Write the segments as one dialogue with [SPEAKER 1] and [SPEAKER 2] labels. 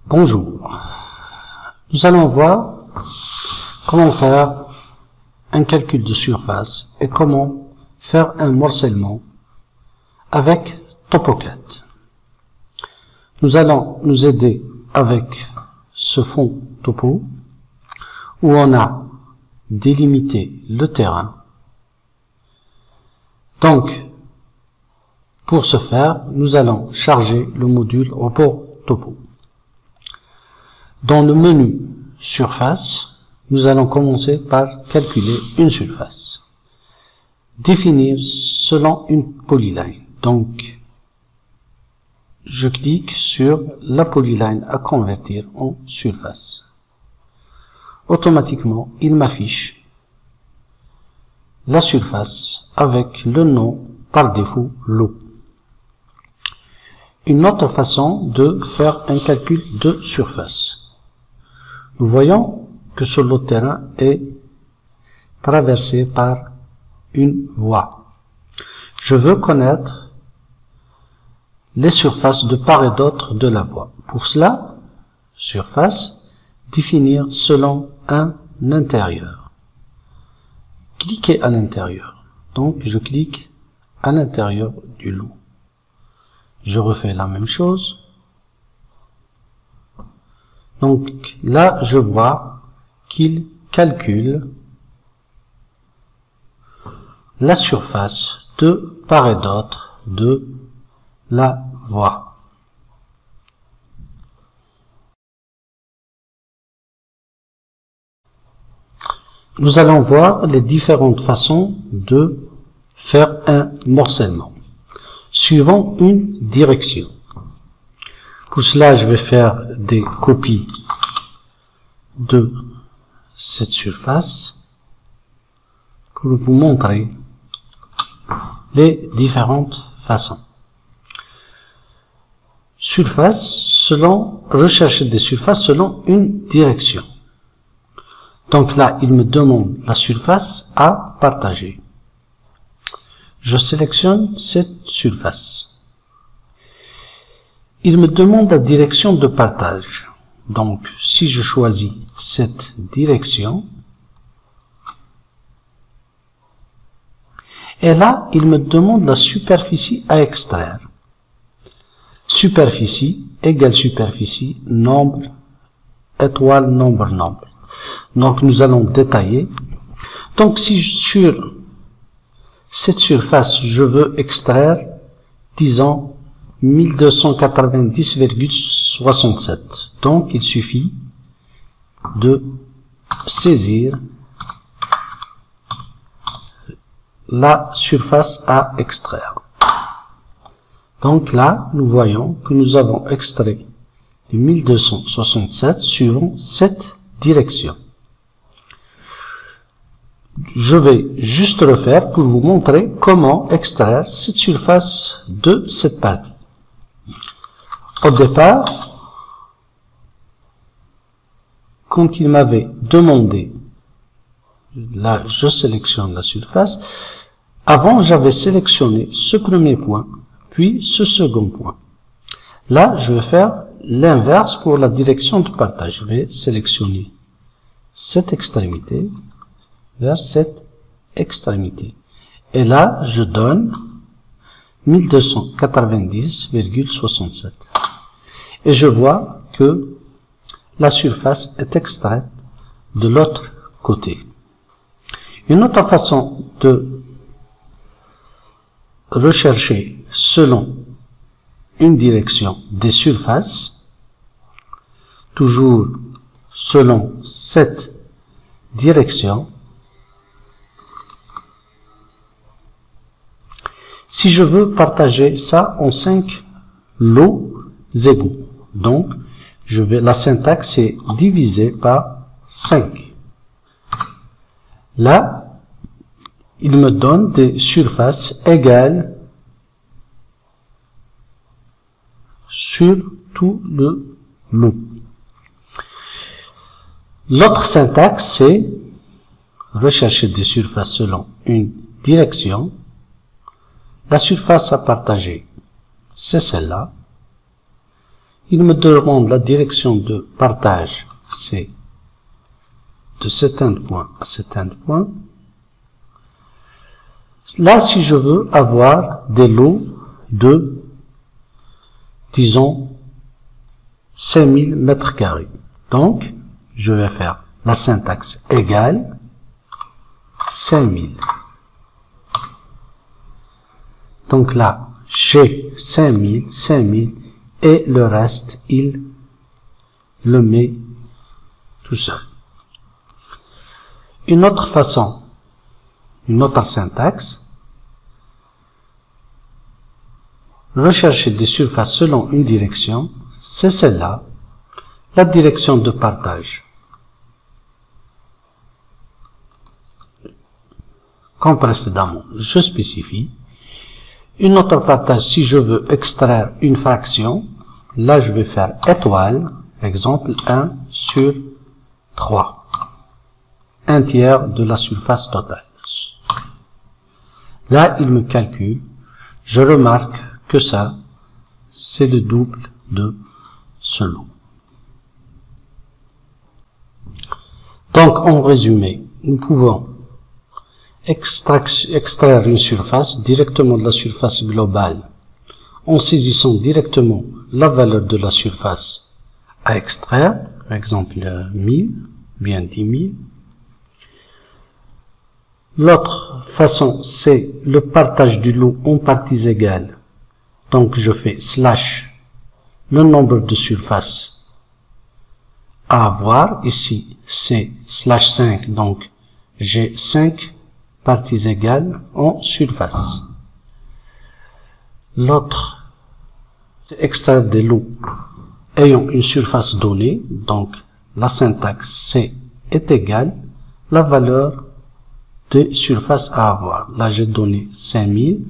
[SPEAKER 1] Bonjour, nous allons voir comment faire un calcul de surface et comment faire un morcellement avec TopoCAD. Nous allons nous aider avec ce fond topo où on a délimité le terrain. Donc, pour ce faire, nous allons charger le module report topo. Dans le menu surface, nous allons commencer par calculer une surface. Définir selon une polyline. Donc, je clique sur la polyline à convertir en surface. Automatiquement, il m'affiche la surface avec le nom par défaut lot. Une autre façon de faire un calcul de surface. Nous voyons que ce lot de terrain est traversé par une voie. Je veux connaître les surfaces de part et d'autre de la voie. Pour cela, surface, définir selon un intérieur. Cliquez à l'intérieur. Donc, je clique à l'intérieur du lot. Je refais la même chose. Donc là, je vois qu'il calcule la surface de part et d'autre de la voie. Nous allons voir les différentes façons de faire un morcellement, suivant une direction. Pour cela, je vais faire des copies de cette surface pour vous montrer les différentes façons. Surface selon, rechercher des surfaces selon une direction. Donc là, il me demande la surface à partager. Je sélectionne cette surface. Il me demande la direction de partage. Donc, si je choisis cette direction, et là, il me demande la superficie à extraire. Superficie égale superficie, nombre, étoile, nombre, nombre. Donc, nous allons détailler. Donc, si sur cette surface, je veux extraire, disons, 1290,67. Donc, il suffit de saisir la surface à extraire. Donc là, nous voyons que nous avons extrait les 1267 suivant cette direction. Je vais juste refaire pour vous montrer comment extraire cette surface de cette partie. Au départ, quand il m'avait demandé, là je sélectionne la surface, avant j'avais sélectionné ce premier point, puis ce second point. Là, je vais faire l'inverse pour la direction de partage. Je vais sélectionner cette extrémité vers cette extrémité. Et là, je donne 1290,67. Et je vois que la surface est extraite de l'autre côté. Une autre façon de rechercher selon une direction des surfaces, toujours selon cette direction. Si je veux partager ça en 5 lots égaux, donc la syntaxe est divisée par 5. Là, il me donne des surfaces égales sur tout le lot. L'autre syntaxe, c'est rechercher des surfaces selon une direction. La surface à partager, c'est celle-là. Il me demande la direction de partage, c'est de cet endpoint à cet endpoint. Là, si je veux avoir des lots de, disons, 5000 mètres carrés. Donc, je vais faire la syntaxe égale 5000. Donc là, j'ai 5000, et le reste, il le met tout seul. Une autre façon, une autre syntaxe, rechercher des surfaces selon une direction, c'est celle-là, la direction de partage. Comme précédemment, je spécifie. Une autre partage, si je veux extraire une fraction, là je vais faire étoile, exemple 1 sur 3. Un tiers de la surface totale. Là, il me calcule. Je remarque que ça, c'est le double de ce lot. Donc, en résumé, nous pouvons extraire une surface directement de la surface globale en saisissant directement la valeur de la surface à extraire, par exemple 1000, bien 10 000. L'autre façon, c'est le partage du lot en parties égales. Donc, je fais slash le nombre de surfaces à avoir. Ici, c'est slash 5. Donc, j'ai 5 parties égales en surface. L'autre, c'est extraire des lots ayant une surface donnée. Donc, la syntaxe C est égale la valeur de surface à avoir. Là, j'ai donné 5000.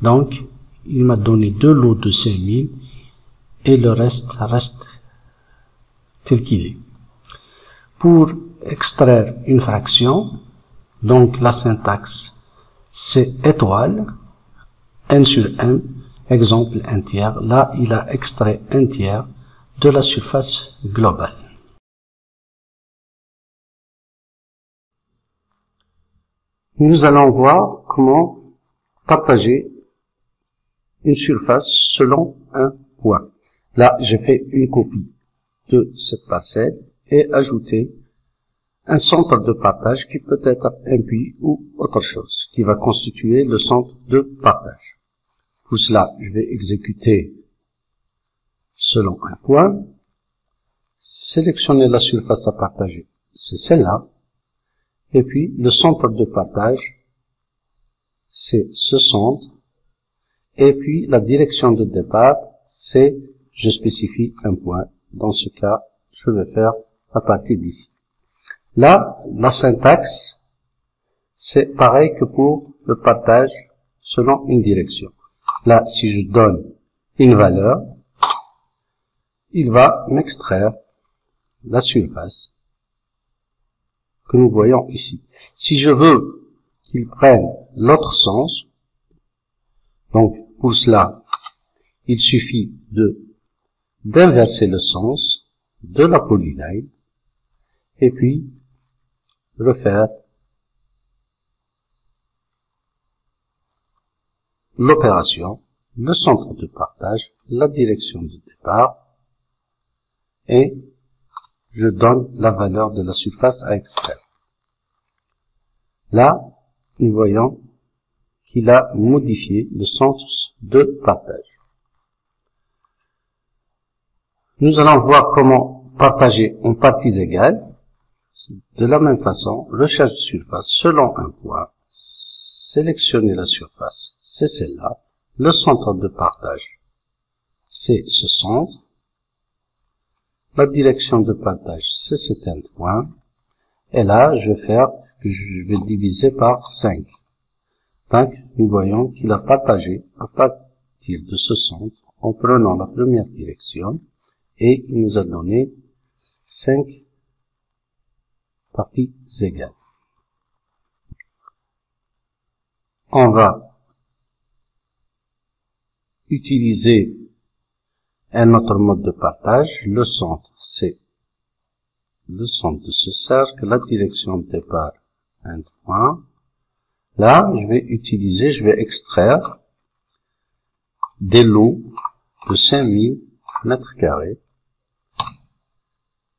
[SPEAKER 1] Donc, il m'a donné deux lots de 5000 et le reste tel qu'il est. Pour extraire une fraction, donc la syntaxe c'est étoile, n sur n, exemple un tiers. Là, il a extrait un tiers de la surface globale. Nous allons voir comment partager une surface selon un point. Là, j'ai fait une copie de cette parcelle et ajouté un centre de partage qui peut être un puits ou autre chose, qui va constituer le centre de partage. Pour cela, je vais exécuter selon un point, sélectionner la surface à partager, c'est celle-là, et puis le centre de partage, c'est ce centre, et puis la direction de départ, c'est, je spécifie un point. Dans ce cas, je vais faire à partir d'ici. Là, la syntaxe, c'est pareil que pour le partage selon une direction. Là, si je donne une valeur, il va m'extraire la surface que nous voyons ici. Si je veux qu'il prenne l'autre sens, donc pour cela, il suffit d'inverser le sens de la polyline et puis refaire l'opération, le centre de partage, la direction de départ et je donne la valeur de la surface à extraire. Là, nous voyons qu'il a modifié le centre de partage. Nous allons voir comment partager en parties égales. De la même façon, recherche de surface selon un point, sélectionner la surface, c'est celle-là, le centre de partage, c'est ce centre, la direction de partage, c'est cet endpoint, et là, je vais diviser par 5. Donc, nous voyons qu'il a partagé à partir de ce centre, en prenant la première direction, et il nous a donné 5 parties égales. On va utiliser un autre mode de partage. Le centre, c'est le centre de ce cercle, la direction de départ, un point. Là, je vais extraire des lots de 5000 mètres carrés.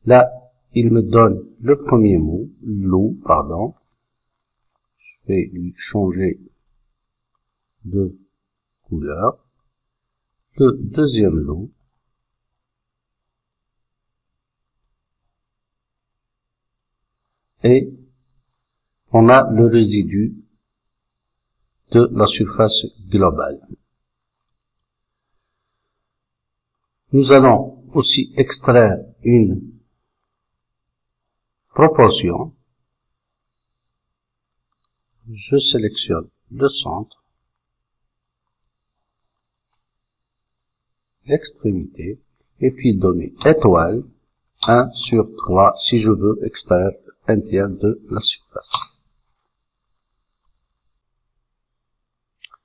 [SPEAKER 1] Là, il me donne le premier lot, pardon. Je vais lui changer de couleur. Le deuxième lot. Et on a le résidu de la surface globale. Nous allons aussi extraire une proportion. Je sélectionne le centre, l'extrémité, et puis donner étoile 1 sur 3 si je veux extraire un tiers de la surface.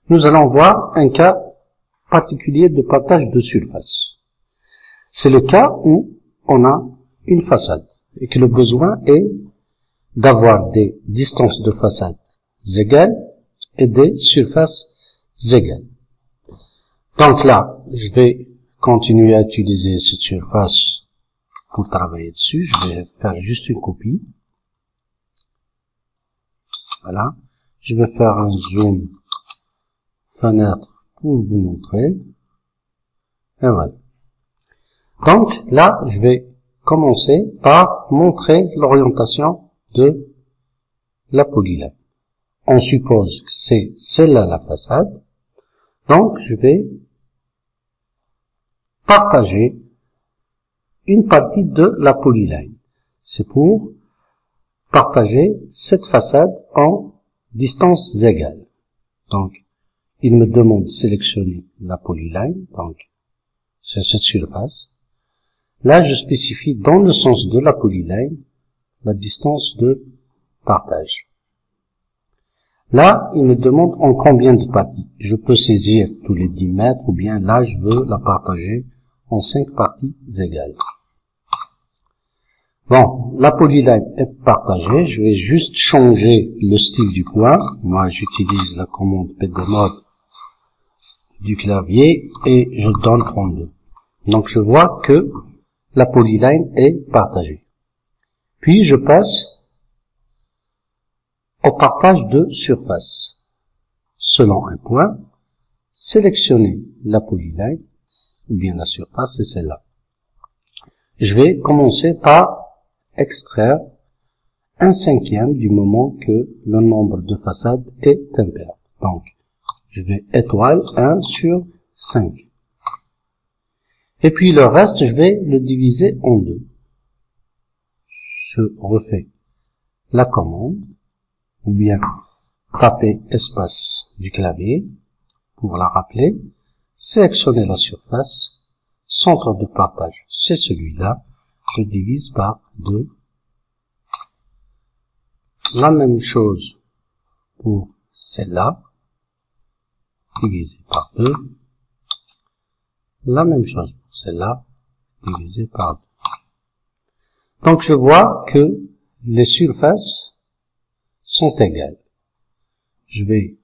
[SPEAKER 1] Nous allons voir un cas particulier de partage de surface. C'est le cas où on a une façade et que le besoin est d'avoir des distances de façade égales et des surfaces égales. Donc là, je vais continuer à utiliser cette surface pour travailler dessus. Je vais faire juste une copie. Voilà. Je vais faire un zoom fenêtre pour vous montrer. Et voilà. Donc là, je vais commencer par montrer l'orientation de la polyline. On suppose que c'est celle-là la façade. Donc je vais partager une partie de la polyline. C'est pour partager cette façade en distances égales. Donc, il me demande de sélectionner la polyline, donc c'est cette surface. Là, je spécifie dans le sens de la polyline la distance de partage. Là, il me demande en combien de parties. Je peux saisir tous les 10 mètres ou bien là, je veux la partager en 5 parties égales. Bon, la polyline est partagée. Je vais juste changer le style du point. Moi, j'utilise la commande pdmod du clavier et je donne 32. Donc, je vois que la polyline est partagée. Puis, je passe au partage de surface. Selon un point, sélectionner la polyline, ou bien la surface, c'est celle-là. Je vais commencer par extraire 1/5 du moment que le nombre de façades est impair. Donc, je vais étoile 1 sur 5. Et puis le reste, je vais le diviser en 2. Je refais la commande, ou bien taper espace du clavier pour la rappeler, sélectionner la surface, centre de partage, c'est celui-là, je divise par 2. La même chose pour celle-là, divisé par 2. La même chose pour celle-là, divisé par 2. Donc je vois que les surfaces sont égales. Je vais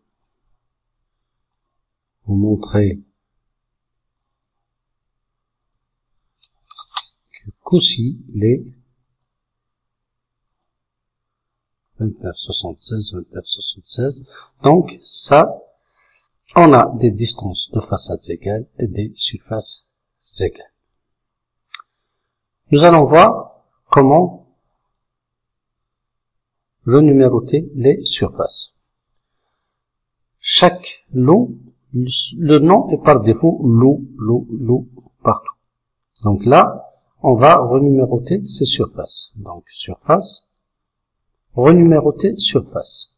[SPEAKER 1] vous montrer que qu'aussi les 29,76. Donc ça, on a des distances de façades égales et des surfaces égales. Nous allons voir comment renuméroter les surfaces. Chaque lot, le nom est par défaut lot partout. Donc là, on va renuméroter ces surfaces. Donc surface, renuméroter surface.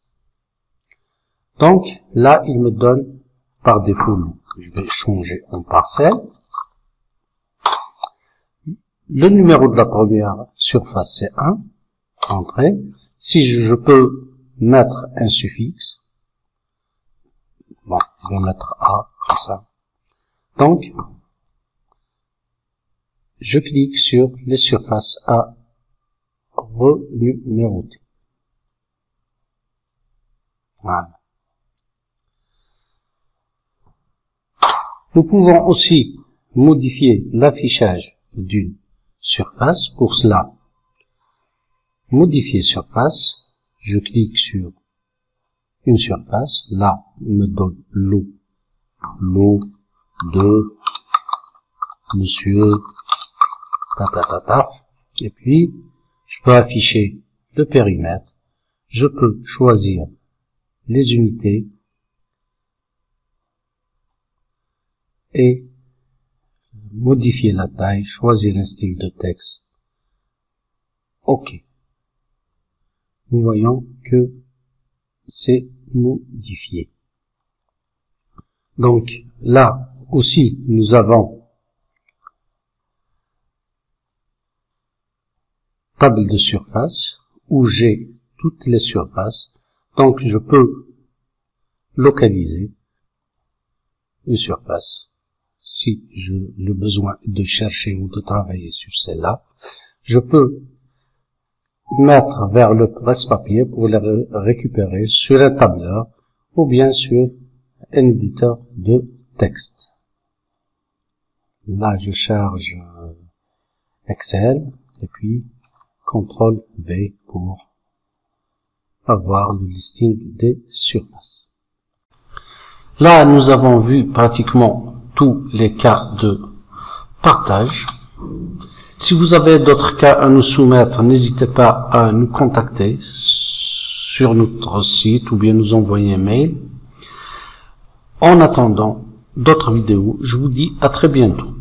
[SPEAKER 1] Donc là, il me donne par défaut lot. Je vais changer en parcelle. Le numéro de la première surface, c'est 1. Entrée. Si je peux mettre un suffixe, bon, je vais mettre A, comme ça. Donc, je clique sur les surfaces à renuméroter. Voilà. Nous pouvons aussi modifier l'affichage d'une surface. Pour cela, modifier surface, je clique sur une surface, là, il me donne l'eau de monsieur, et puis, je peux afficher le périmètre, je peux choisir les unités, et modifier la taille, choisir un style de texte. OK. Nous voyons que c'est modifié. Donc là aussi, nous avons table de surface où j'ai toutes les surfaces. Donc je peux localiser une surface si j'ai le besoin de chercher ou de travailler sur celle-là. Je peux mettre vers le presse-papier pour les récupérer sur un tableur ou bien sur un éditeur de texte. Là, je charge Excel et puis CTRL V pour avoir le listing des surfaces. Là, nous avons vu pratiquement tous les cas de partage. Si vous avez d'autres cas à nous soumettre, n'hésitez pas à nous contacter sur notre site ou bien nous envoyer un mail. En attendant d'autres vidéos, je vous dis à très bientôt.